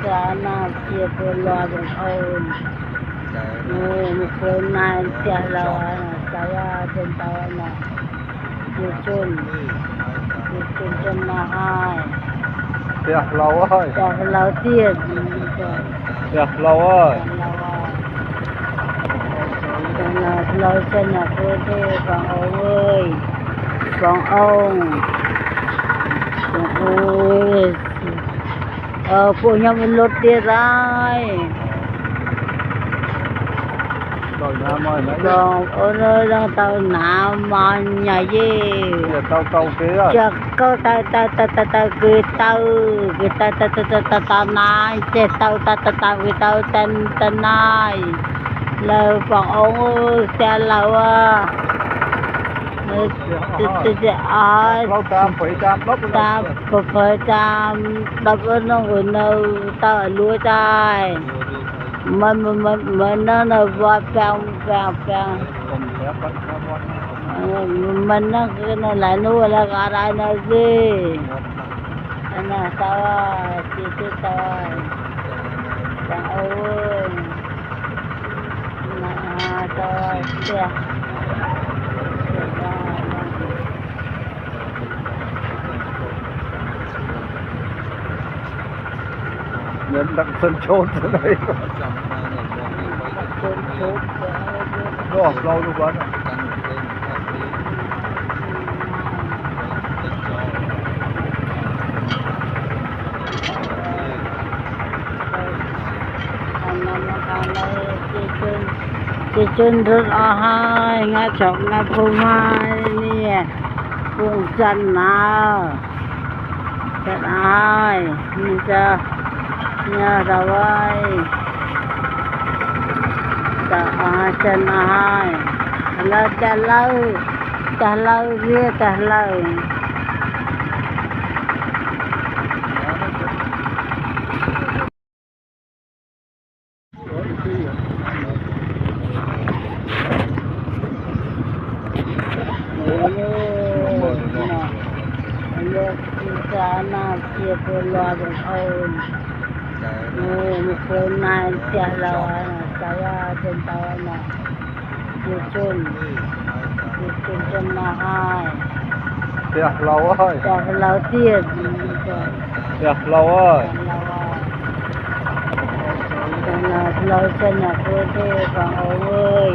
Sana siapa lawan on. Mukunan siapa lawan saya tentang Cucun mahal. Tiah lawai. Tiah lau tiệt. Tiah lawai. Lau chân là cô thế bằng ông ơi. Bằng ông. Ôi. Punya mulut dia rai. Còn ôi đang tao namanya gì? Tao kia. Chắc câu tao nai, tao tên nai. Lời bằng ông ơi, xe lâu à. Lâu tam phải tam đốc. Ta phải tam đập nó người nào ta lúa trái. Mình nó vào phèn. Mình nó cái này lại nuôi là gà đây nó gì. Anh à sao à, chị sao à, ơi. Nè sao à, Nhân đặng sân chôn thế này. Đó, lâu luôn quá. Cucun rất hai ngay chọc ngay phung hai nè phung chân nào chân ai nhìn cho nhà rồi chân ai là trả lời kia trả lời Sana siapa lawan on. Mukunan siapa lawan saya tentang Cucun mahal. Tiah lawai. Tiah lau tiệt. Tiah lawai. Lau chân là cô thế bằng ông ơi.